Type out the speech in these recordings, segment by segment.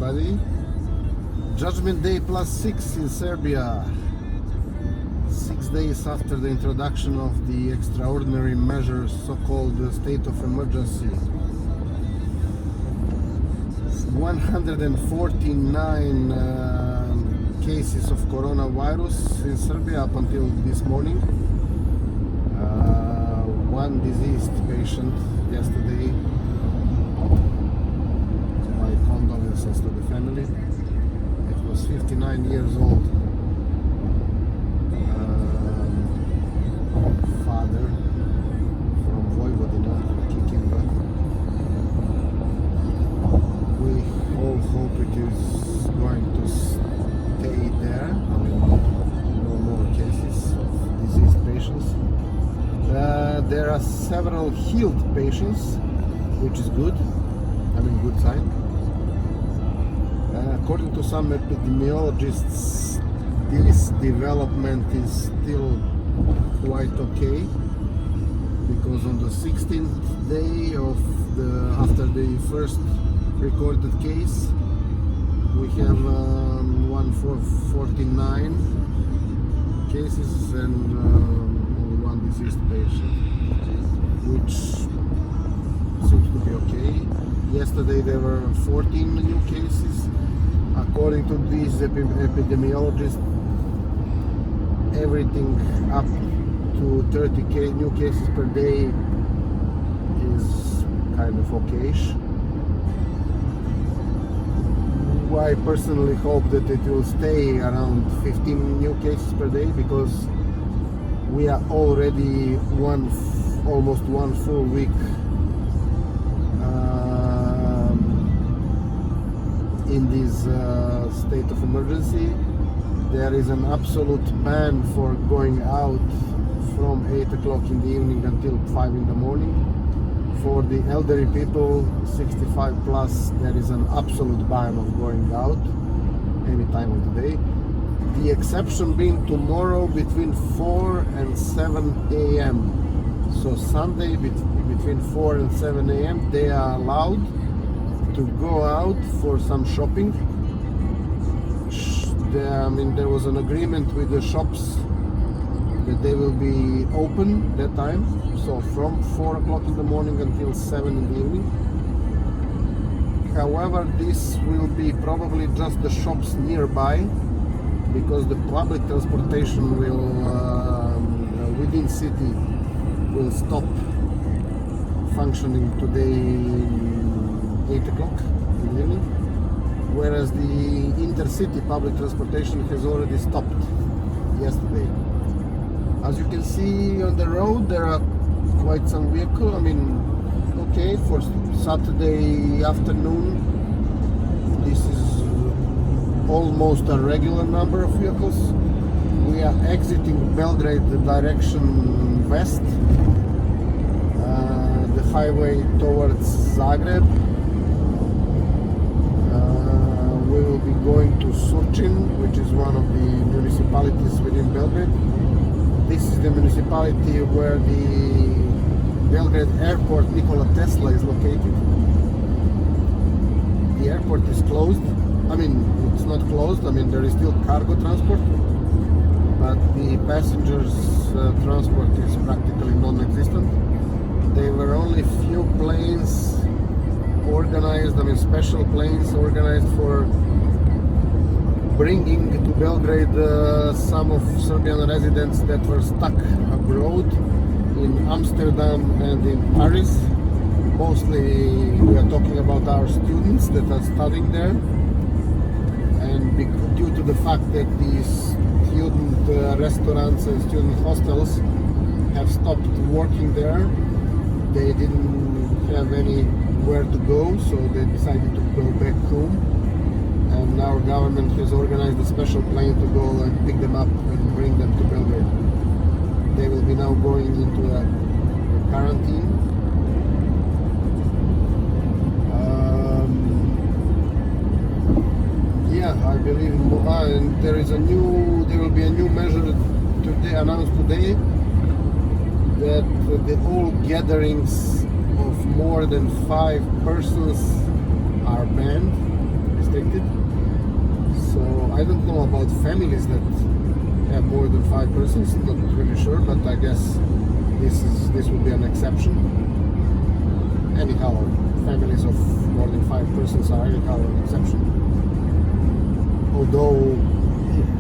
everybody. Judgment Day +6 in Serbia. 6 days after the introduction of the extraordinary measures, so-called state of emergency. 149 cases of coronavirus in Serbia up until this morning. One deceased patient yesterday. My condolences to the family. It was 59 years old. Father from Vojvodina, Kikinda. We all hope it is going to stay there. I mean, no more cases of diseased patients. There are several healed patients, which is good. I mean, good sign. According to some epidemiologists, this development is still quite okay, because on the 16th day of after the first recorded case, we have 149 cases and only one deceased patient, which seems to be okay. Yesterday there were 14 new cases. According to these epidemiologists, everything up to 30 new cases per day is kind of okayish. I personally hope that it will stay around 15 new cases per day, because we are already almost one full week in this state of emergency. There is an absolute ban for going out from 8 o'clock in the evening until 5 in the morning. For the elderly people, 65 plus, there is an absolute ban of going out any time of the day. The exception being tomorrow between 4 and 7 a.m. So Sunday between 4 and 7 a.m. they are allowed to go out for some shopping. There was an agreement with the shops that they will be open that time, so from 4 o'clock in the morning until 7 in the evening. However, this will be probably just the shops nearby, because the public transportation will within city will stop functioning today 8 o'clock in the evening, whereas the intercity public transportation has already stopped yesterday. As you can see on the road, there are quite some vehicles. I mean, okay, for Saturday afternoon, this is almost a regular number of vehicles. We are exiting Belgrade the direction west, the highway towards Zagreb. We will be going to Surcin, which is one of the municipalities within Belgrade. This is the municipality where the Belgrade airport Nikola Tesla is located. The airport is closed. I mean, it's not closed. I mean, there is still cargo transport, but the passengers transport is practically non-existent. There were only few planes organized, I mean special planes organized for bringing to Belgrade some of Serbian residents that were stuck abroad in Amsterdam and in Paris. Mostly we are talking about our students that are studying there, and due to the fact that these student restaurants and student hostels have stopped working there, they didn't have anywhere to go, so they decided to go back home. And our government has organized a special plane to go and pick them up and bring them to Belgrade. They will be now going into a quarantine. I believe and there will be a new measure today, announced today, that all gatherings of more than 5 persons are banned. restricted. So I don't know about families that have more than 5 persons, not really sure, but I guess this would be an exception. Anyhow, families of more than 5 persons are anyhow an exception. Although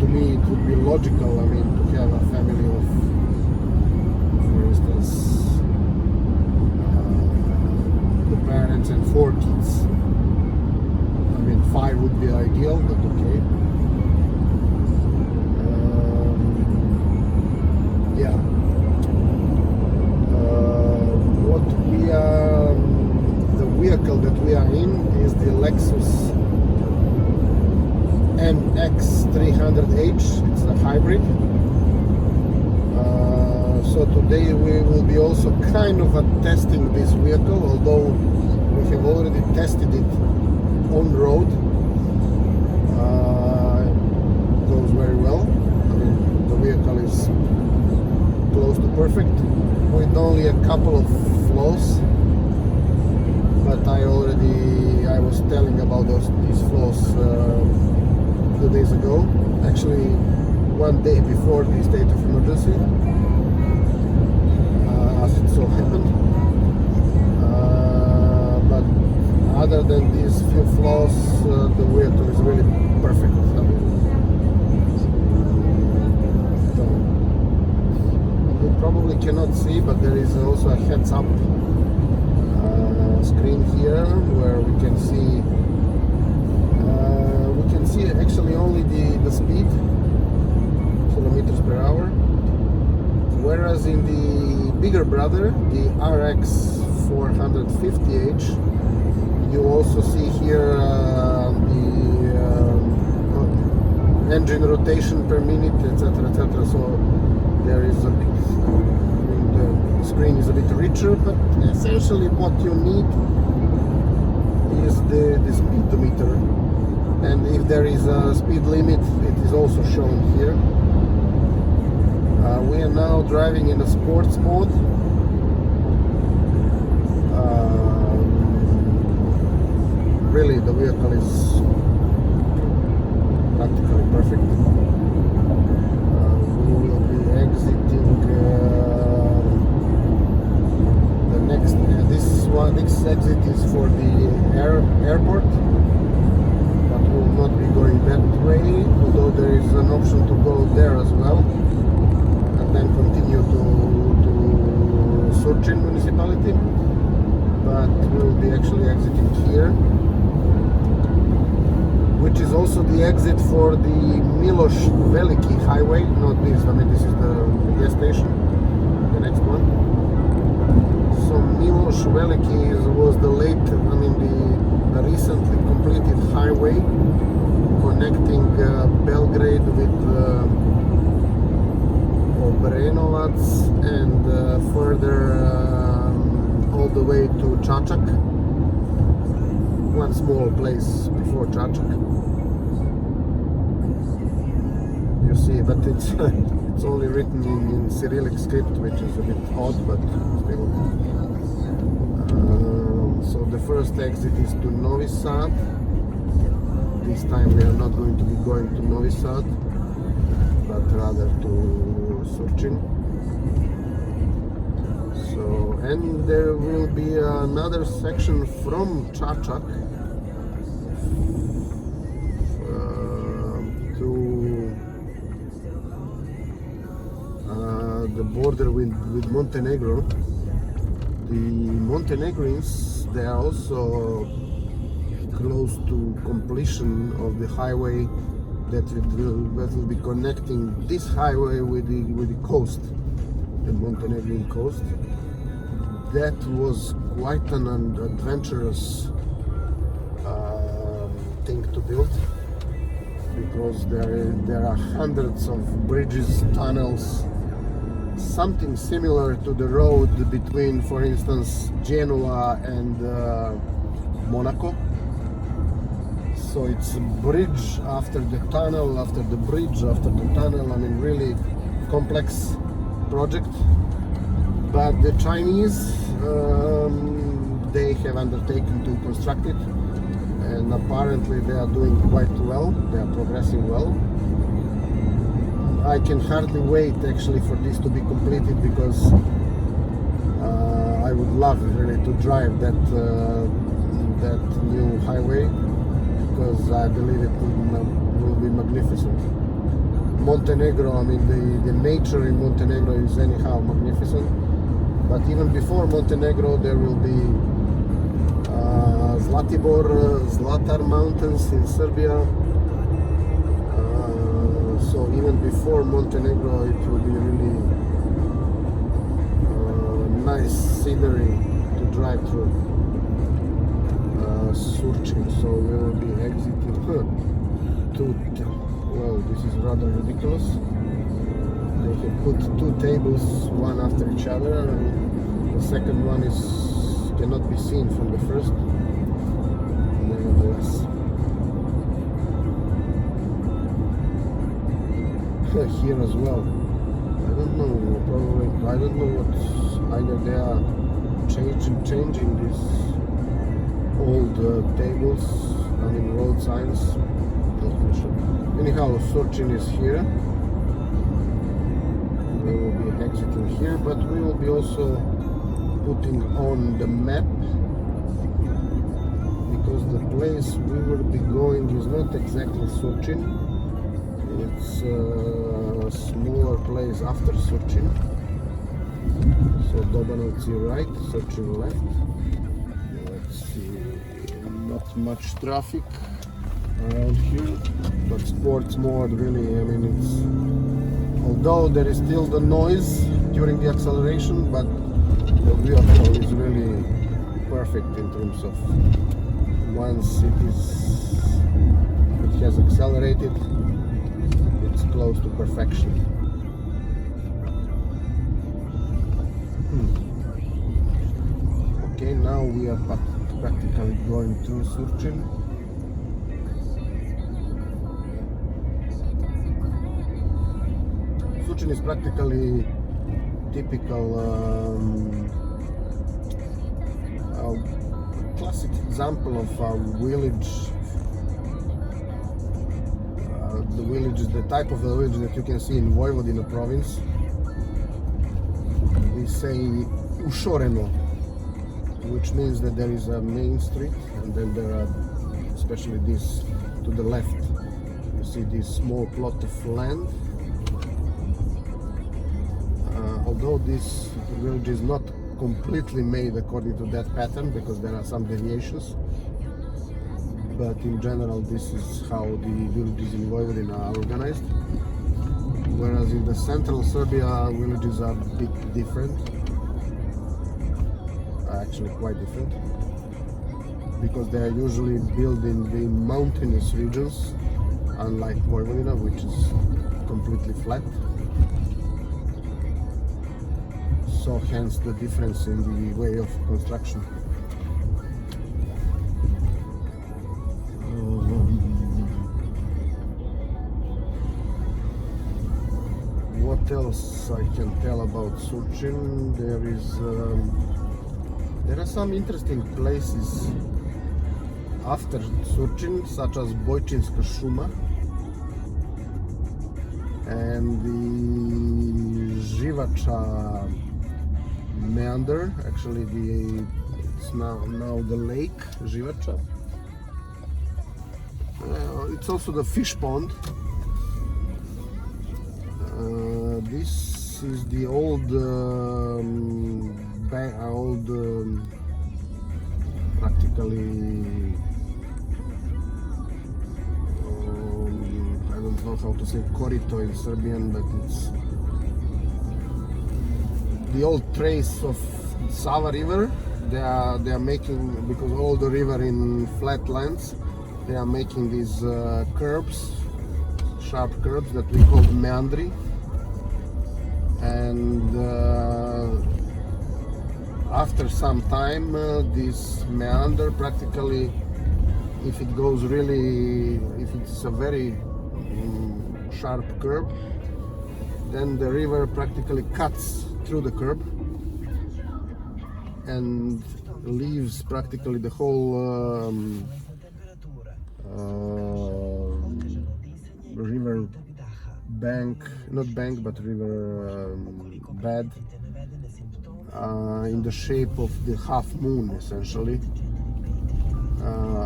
to me it would be logical, I mean, to have a family of, for instance, the parents and 4 kids. I mean, 5 would be ideal, but okay. Yeah. What we are, the vehicle that we are in is the Lexus MX300H. It's a hybrid. So today we will be also kind of testing this vehicle, although we have already tested it on road. Goes very well. I mean, the vehicle is close to perfect with only a couple of flaws, but I was telling about these flaws a few days ago, actually one day before the state of emergency, as it so happened. But other than these few flaws, the vehicle is really perfect. I mean, you probably cannot see, but there is also a heads-up screen here where we can see actually only the speed, kilometers per hour, whereas in the bigger brother, the RX 450H, you also see here the engine rotation per minute, etc., etc. So there is a bit, the screen is a bit richer, but essentially what you need is the speedometer, and if there is a speed limit, it is also shown here. We are now driving in a sports mode. Really, the vehicle is practically perfect. We will be exiting the next. This exit is for the airport, but we will not be going that way. Although there is an option to go there as well, and then continue to Surcin municipality. But we will be actually exiting here, which is also the exit for the Miloš Veliki highway. Not this, I mean, this is the gas station, the next one. So Miloš Veliki was the the recently completed highway connecting Belgrade with Obrenovac and further all the way to Čačak. One small place before Judgement. You see, but it's only written in Cyrillic script, which is a bit odd, but still. So the first exit is to Novi Sad. This time we are not going to be going to Novi Sad, but rather to Surcin. So, and there will be another section from Čačak to the border with Montenegro. The Montenegrins, they are also close to completion of the highway that will be connecting this highway with the coast, the Montenegrin coast. That was quite an adventurous thing to build, because there are hundreds of bridges, tunnels, something similar to the road between, for instance, Genoa and Monaco. So it's a bridge after the tunnel, after the bridge, after the tunnel. I mean, really complex project. But the Chinese, they have undertaken to construct it, and apparently they are doing quite well. They are progressing well. I can hardly wait actually for this to be completed, because I would love really to drive that new highway, because I believe it will be magnificent. Montenegro, I mean the nature in Montenegro is anyhow magnificent, but even before Montenegro there will be Zlatar mountains in Serbia. So even before Montenegro it will be really nice scenery to drive through. Surcin, so we will be exiting well, this is rather ridiculous. They have put two tables one after each other, and the second one cannot be seen from the first. Nevertheless, here as well. I don't know. Probably I don't know what's either they are changing these old tables. I mean road signs. Not really sure. Anyhow, Surcin is here. We will be exiting here, but we will be also putting on the map, because the place we will be going is not exactly Surcin. It's a smaller place after Surcin. So Dobanovci right, Surcin left. Let's see, not much traffic around here, but sports mode really, I mean, it's, although there is still the noise during the acceleration, but the vehicle is really perfect in terms of once it has accelerated, it's close to perfection. Okay, now we are practically going to Surcin. Surcin is practically typical classic example of a village. The village is the type of village that you can see in Vojvodina province. We say ušoreno, which means that there is a main street, and then there are, especially this to the left, you see this small plot of land. Although this village is not completely made according to that pattern, because there are some deviations, but in general this is how the villages in Vojvodina are organized. Whereas in the central Serbia, villages are a bit different, actually quite different, because they are usually built in the mountainous regions, unlike Vojvodina, which is completely flat. So hence the difference in the way of construction. What else I can tell about Surcin? There are some interesting places after Surcin, such as Bojčinska šuma and the Živača meander. Actually, it's now the lake Živača. It's also the fish pond. This is the old practically I don't know how to say korito in Serbian, but it's the old trace of Sava River. They are making, because all the river in flat lands, they are making these curbs, sharp curbs that we call meandri. And after some time, this meander practically, if it goes really, if it's a very sharp curb, then the river practically cuts through the curb and leaves practically the whole river bank, not bank, but river bed, in the shape of the half moon, essentially.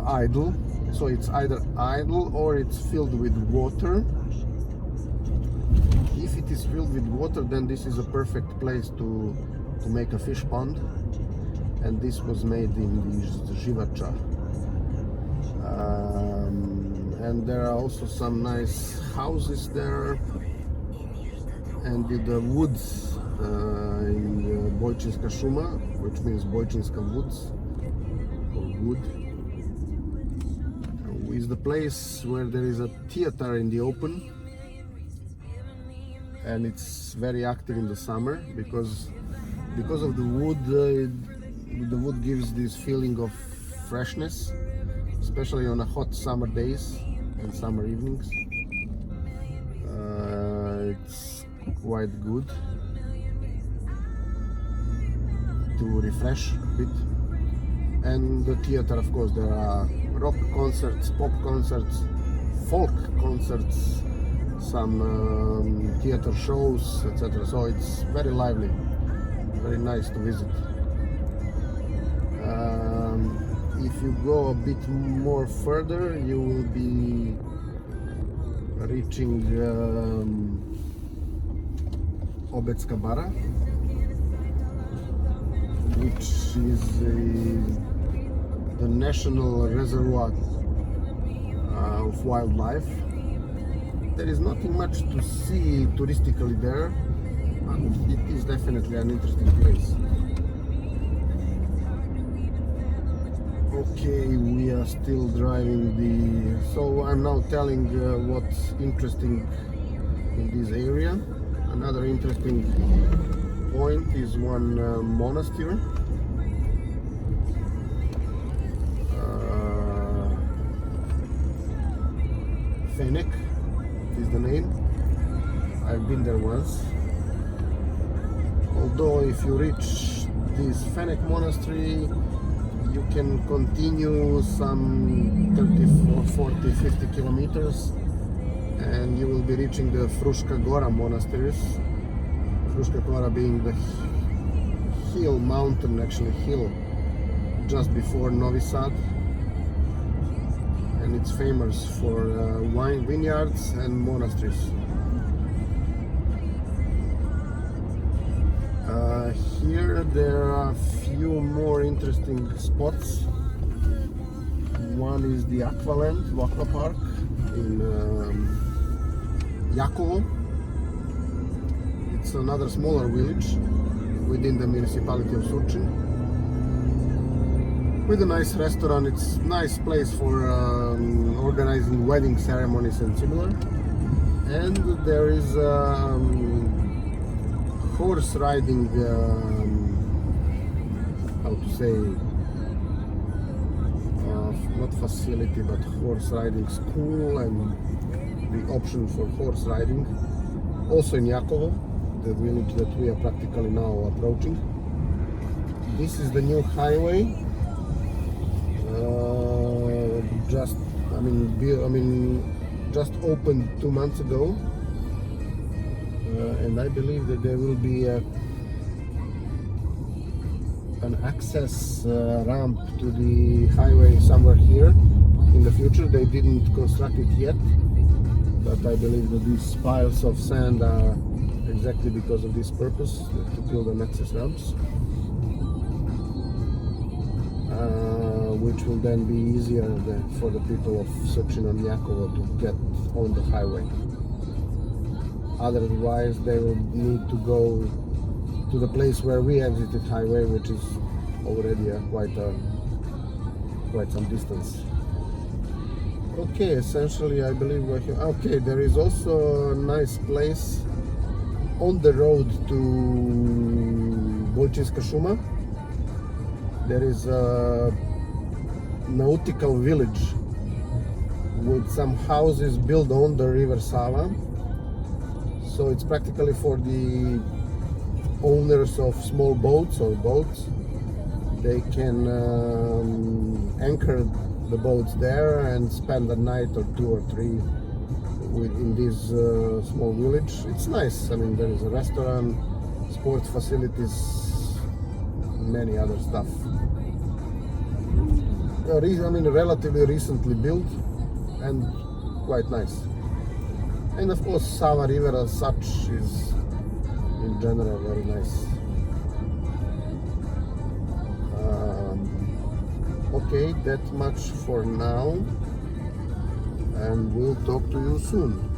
Idle, so it's either idle or it's filled with water. If it is filled with water, then this is a perfect place to make a fish pond, and this was made in the Živača. And there are also some nice houses there, and the woods in Bojčinska šuma, which means Bojčinska woods or wood, is the place where there is a theater in the open, and it's very active in the summer because of the wood. The wood gives this feeling of freshness, especially on a hot summer days and summer evenings. It's quite good to refresh a bit. And the theater, of course, there are rock concerts, pop concerts, folk concerts, some theater shows, etc. So it's very lively, very nice to visit. If you go a bit more further, you will be reaching Obecka Bara, which is the national reservoir of wildlife. There is nothing much to see touristically there, but it is definitely an interesting place. Okay, we are still driving so I'm now telling what's interesting in this area. Another interesting point is one monastery. Fenek is the name. I've been there once. Although if you reach this Fenek monastery, you can continue some 30, 40, 50 kilometers and you will be reaching the Fruška Gora monasteries. Fruška Gora being the hill, just before Novi Sad, and it's famous for wine vineyards and monasteries. Here there are a few more interesting spots. One is the Aqualand, Aqua Park in Jakovo. It's another smaller village within the municipality of Surcin, with a nice restaurant. It's a nice place for organizing wedding ceremonies and similar. And there is horse riding, how to say, not facility, but horse riding school, and the option for horse riding also in Jakovo, the village that we are practically now approaching. This is the new highway, just opened 2 months ago, and I believe that there will be an access ramp to the highway somewhere here in the future. They didn't construct it yet, but I believe that these piles of sand are exactly because of this purpose, to build an access ramps, which will then be easier for the people of Surcin and Jakovo to get on the highway. Otherwise, they will need to go to the place where we exited highway, which is already quite some distance. Okay, essentially I believe we're here. Okay, there is also a nice place on the road to Bojčinska šuma. There is a nautical village with some houses built on the river Sava. So it's practically for the owners of small boats or boats. They can anchor the boats there and spend a night or 2 or 3 in this small village. It's nice. I mean, there is a restaurant, sports facilities, many other stuff. I mean, relatively recently built and quite nice. And of course, Sava River as such is in general very nice. Okay, that much for now, and we'll talk to you soon.